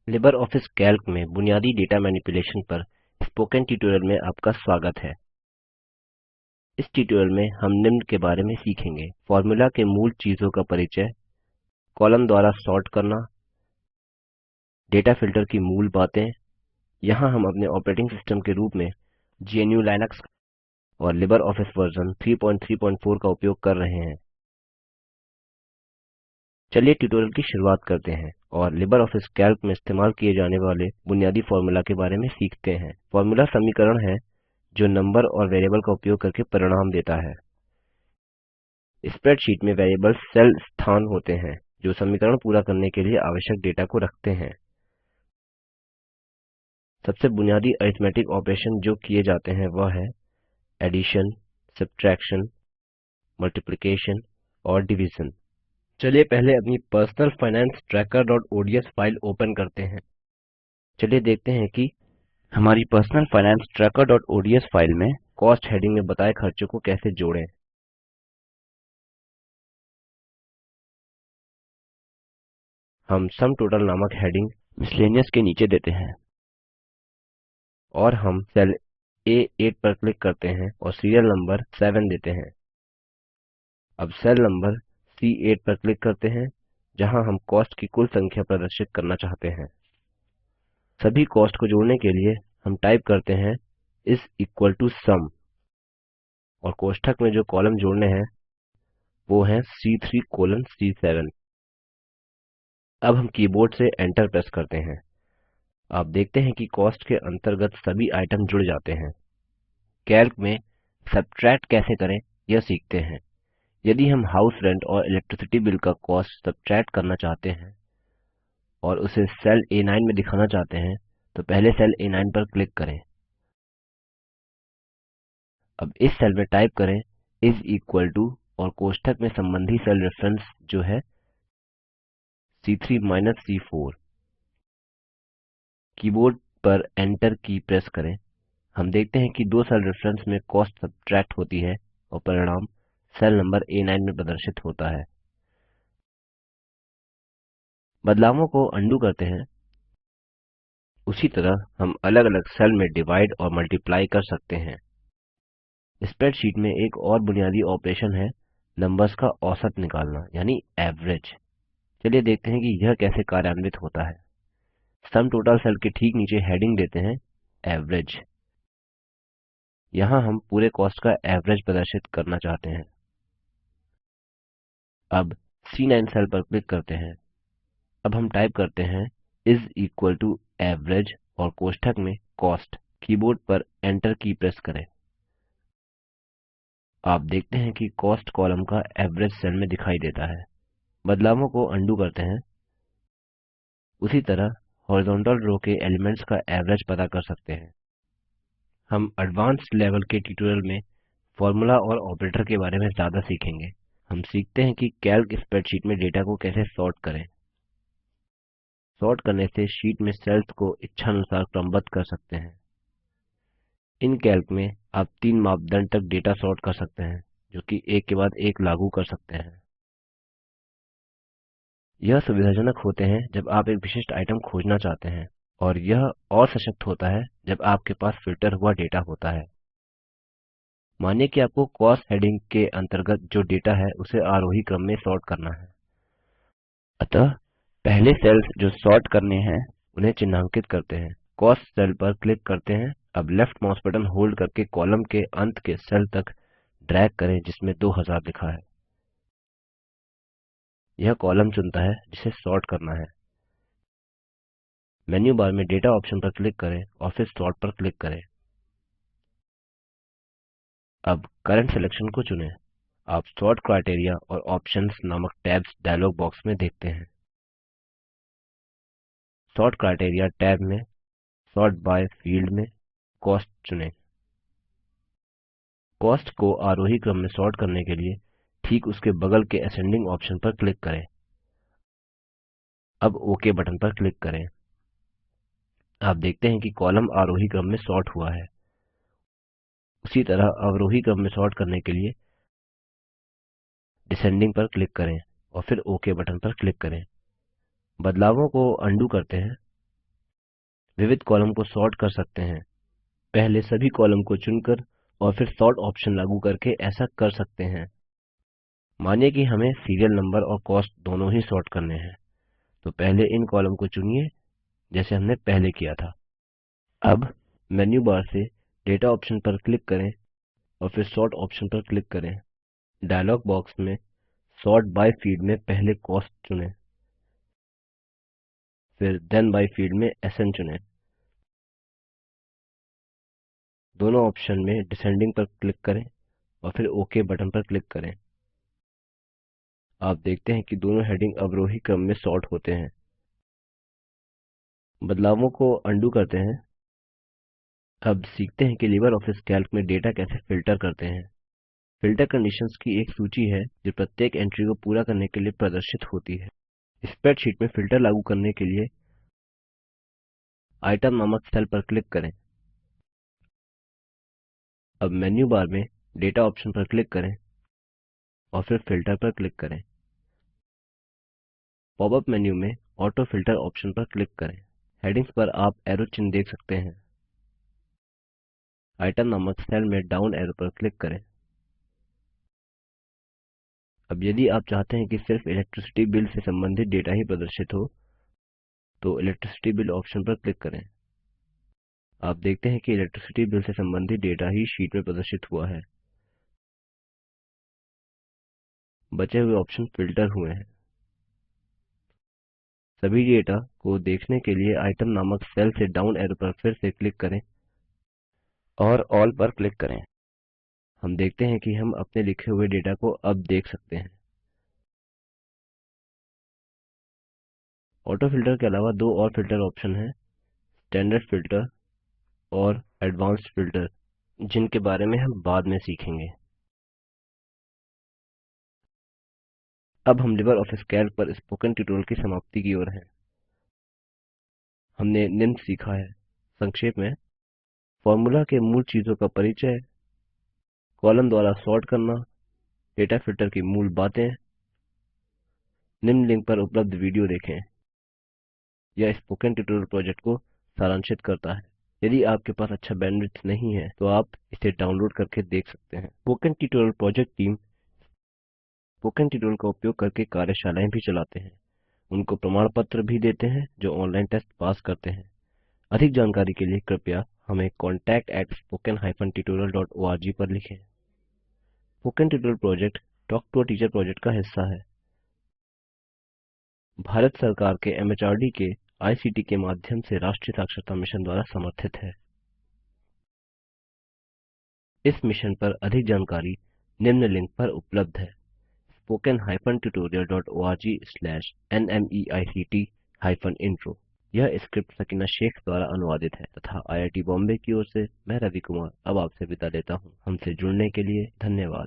Libre office Calc में बुनियादी data manipulation पर स्पोकन ट्यूटोरियल में आपका स्वागत है। इस ट्यूटोरियल में हम निम्न के बारे में सीखेंगे। फॉर्मूला के मूल चीजों का परिचय, कॉलम द्वारा सॉर्ट करना, डेटा फिल्टर की मूल बातें। यहाँ हम अपने ऑपरेटिंग सिस्टम के रूप में GNU लिनक्स और लिबर ऑफिस वर्जन 334 का उपयोग कर रहे हैं। चलिए ट्यूटोरियल की शुरुआत करते हैं और लिबर ऑफिस कैल्क में इस्तेमाल किए जाने वाले बुनियादी फॉर्मूला के बारे में सीखते हैं। फॉर्मूला समीकरण है जो नंबर और वेरिएबल का उपयोग करके परिणाम देता है। स्प्रेडशीट में वेरिएबल्स सेल स्थान होते हैं जो समीकरण पूरा करने के लिए आवश्यक डेटा को रखते हैं। सबसे बुनियादी अरिथमेटिक ऑपरेशन जो किए जाते हैं वह है एडिशन, सब्ट्रैक्शन, मल्टीप्लिकेशन और डिवीजन। चलिए पहले अपनी पर्सनल फाइनेंस trackerओडीएस फाइल ओपन करते हैं। चलिए देखते हैं कि हमारी पर्सनल फाइनेंस trackerओडीएस फाइल में कॉस्ट हेडिंग में बताए खर्चों को कैसे जोड़ें। हम सम टोटल नामक हेडिंग मिसलेनियस के नीचे देते हैं और हम सेल A8 पर क्लिक करते हैं और सीरियल नंबर 7 देते हैं। अब सेल नंबर C8 पर क्लिक करते हैं जहां हम कॉस्ट की कुल संख्या प्रदर्शित करना चाहते हैं। सभी कॉस्ट को जोड़ने के लिए हम टाइप करते हैं इस इक्वल टू सम और कोष्ठक में जो कॉलम जोड़ने हैं वो हैं C3 कोलन C7। अब हम कीबोर्ड से एंटर प्रेस करते हैं। आप देखते हैं कि कॉस्ट के अंतर्गत सभी आइटम जुड़ जाते हैं। कैल्क में सब्ट्रैक्ट कैसे करें यह सीखते हैं। यदि हम हाउस रेंट और इलेक्ट्रिसिटी बिल का कॉस्ट सब्ट्रैक्ट करना चाहते हैं और उसे सेल A9 में दिखाना चाहते हैं तो पहले सेल A9 पर क्लिक करें। अब इस सेल में टाइप करें इस इक्वल टू और कोष्ठक में संबंधी सेल रेफरेंस जो है C3 माइनस C4। कीबोर्ड पर एंटर की प्रेस करें। हम देखते हैं कि दो सेल रेफरेंस में कॉस्ट सब्ट्रैक्ट होती है और परिणाम सेल नंबर A9 में प्रदर्शित होता है। बदलावों को अन्डू करते हैं। उसी तरह हम अलग अलग सेल में डिवाइड और मल्टीप्लाई कर सकते हैं। स्प्रेडशीट में एक और बुनियादी ऑपरेशन है नंबर्स का औसत निकालना यानी एवरेज। चलिए देखते हैं कि यह कैसे कार्यान्वित होता है। सम टोटल सेल के ठीक नीचे हेडिंग देते हैं एवरेज। यहाँ हम पूरे कॉस्ट का एवरेज प्रदर्शित करना चाहते हैं। अब C9 सेल पर क्लिक करते हैं। अब हम टाइप करते हैं इस इक्वल टू एवरेज और कोष्ठक में कॉस्ट। कीबोर्ड पर एंटर की प्रेस करें। आप देखते हैं कि कॉस्ट कॉलम का एवरेज सेल में दिखाई देता है। बदलावों को अन्डू करते हैं। उसी तरह हॉरिजॉन्टल रो के एलिमेंट्स का एवरेज पता कर सकते हैं। हम एडवांस्ड लेवल के ट्यूटोरियल में फॉर्मूला और ऑपरेटर के बारे में ज्यादा सीखेंगे। हम सीखते हैं कि कैल्क स्प्रेडशीट में डेटा को कैसे सॉर्ट करें। सॉर्ट करने से शीट में सेल्स को इच्छानुसार क्रमबद्ध कर सकते हैं। इन कैल्क में आप 3 मापदंड तक डेटा सॉर्ट कर सकते हैं जो कि एक के बाद एक लागू कर सकते हैं। यह सुविधाजनक होते हैं जब आप एक विशिष्ट आइटम खोजना चाहते हैं और यह और सशक्त होता है जब आपके पास फिल्टर हुआ डेटा होता है। मानिए कि आपको कॉस्ट हेडिंग के अंतर्गत जो डेटा है उसे आरोही क्रम में सॉर्ट करना है। अतः पहले सेल्स जो सॉर्ट करने हैं उन्हें चिन्हांकित करते हैं। कॉस्ट सेल पर क्लिक करते हैं। अब लेफ्ट माउस बटन होल्ड करके कॉलम के अंत के सेल तक ड्रैग करें जिसमें 2000 लिखा है। यह कॉलम चुनता है जिसे सॉर्ट करना है। मेन्यू बार में डेटा ऑप्शन पर क्लिक करें और फिर सॉर्ट पर क्लिक करें। अब करंट सिलेक्शन को चुनें। आप सॉर्ट क्राइटेरिया और ऑप्शंस नामक टैब्स डायलॉग बॉक्स में देखते हैं। सॉर्ट क्राइटेरिया टैब में सॉर्ट बाय फील्ड में कॉस्ट चुनें। कॉस्ट को आरोही क्रम में सॉर्ट करने के लिए ठीक उसके बगल के असेंडिंग ऑप्शन पर क्लिक करें। अब ओक बटन पर क्लिक करें। आप देखते हैं कि कॉलम आरोही क्रम में सॉर्ट हुआ है। उसी तरह अवरोही क्रम में सॉर्ट करने के लिए डिसेंडिंग पर क्लिक करें और फिर ओक बटन पर क्लिक करें। बदलावों को अन्डू करते हैं। विविध कॉलम को सॉर्ट कर सकते हैं। पहले सभी कॉलम को चुनकर और फिर सॉर्ट ऑप्शन लागू करके ऐसा कर सकते हैं। मानिए कि हमें सीरियल नंबर और कॉस्ट दोनों ही सॉर्ट करने हैं, तो पहले इन कॉलम को चुनिए जैसे हमने पहले किया था। अब मेन्यू बार से डेटा ऑप्शन पर क्लिक करें और फिर सॉर्ट ऑप्शन पर क्लिक करें। डायलॉग बॉक्स में सॉर्ट बाय फील्ड में पहले कॉस्ट चुनें, फिर देन बाय फील्ड में एसएन चुनें। दोनों ऑप्शन में डिसेंडिंग पर क्लिक करें और फिर ओके बटन पर क्लिक करें। आप देखते हैं कि दोनों हेडिंग अवरोही क्रम में सॉर्ट होते हैं। बदलावों को अन्डू करते हैं। अब सीखते हैं कि लिबर ऑफिस कैल्क में डेटा कैसे फिल्टर करते हैं। फिल्टर कंडीशंस की एक सूची है जो प्रत्येक एंट्री को पूरा करने के लिए प्रदर्शित होती है। स्प्रेडशीट में फिल्टर लागू करने के लिए आइटम नामक सेल पर क्लिक करें। अब मेन्यू बार में डेटा ऑप्शन पर क्लिक करें और फिर फिल्टर पर क्लिक करें। पॉपअप मेन्यू में ऑटो फिल्टर ऑप्शन पर क्लिक करें। हेडिंग्स पर आप एरो चिन्ह देख सकते हैं। आइटम नामक सेल में डाउन एरो पर क्लिक करें। अब यदि आप चाहते हैं कि सिर्फ इलेक्ट्रिसिटी बिल से संबंधित डेटा ही प्रदर्शित हो, तो इलेक्ट्रिसिटी बिल ऑप्शन पर क्लिक करें। आप देखते हैं कि इलेक्ट्रिसिटी बिल से संबंधित डेटा ही शीट में प्रदर्शित हुआ है। बचे हुए ऑप्शन फिल्टर हुए हैं। सभी डेटा को देखने के लिए आइटम नामक सेल से डाउन एरो पर फिर से क्लिक करें और ऑल पर क्लिक करें। हम देखते हैं कि हम अपने लिखे हुए डेटा को अब देख सकते हैं। ऑटो फिल्टर के अलावा दो और फिल्टर ऑप्शन हैं, स्टैंडर्ड फिल्टर और एडवांस्ड फिल्टर, जिनके बारे में हम बाद में सीखेंगे। अब हम लिबर ऑफिस कैल्क पर स्पोकन ट्यूटोरियल की समाप्ति की ओर हैं। हमने निम्न सीखा है। संक्षेप में, फॉर्मूला के मूल चीजों का परिचय, कॉलम द्वारा सॉर्ट करना, डेटा फिल्टर की मूल बातें। निम्न लिंक पर उपलब्ध वीडियो देखें। यह स्पोकन ट्यूटोरियल प्रोजेक्ट को सारांशित करता है। यदि आपके पास अच्छा बैंडविड्थ नहीं है तो आप इसे डाउनलोड करके देख सकते हैं। Spoken tutorial project team spoken tutorial का उपयोग करके कार्यशालाएँ भी चलाते हैं। उनको प्रमाण पत्र भी देते हैं जो ऑनलाइन टेस्ट पास करते हैं। अधिक जानकारी के लिए कृपया हमें contact@spoken-tutorial.org पर लिखें। Spoken tutorial project talk to a teacher project का हिस्सा है। भारत सरकार के एमएचआरडी के आईसीटी के माध्यम से राष्ट्रीय साक्षरता मिशन द्वारा समर्थित है। इस मिशन पर अधिक जानकारी निम्न लिंक पर उपलब्ध है, spoken-tutorial.org/nmeict-intro। यह स्क्रिप्ट सकीना शेख द्वारा अनुवादित है तथा आईआईटी बॉम्बे की ओर से मैं रवि कुमार अब आपसे विदा लेता हूँ। हमसे जुड़ने के लिए धन्यवाद।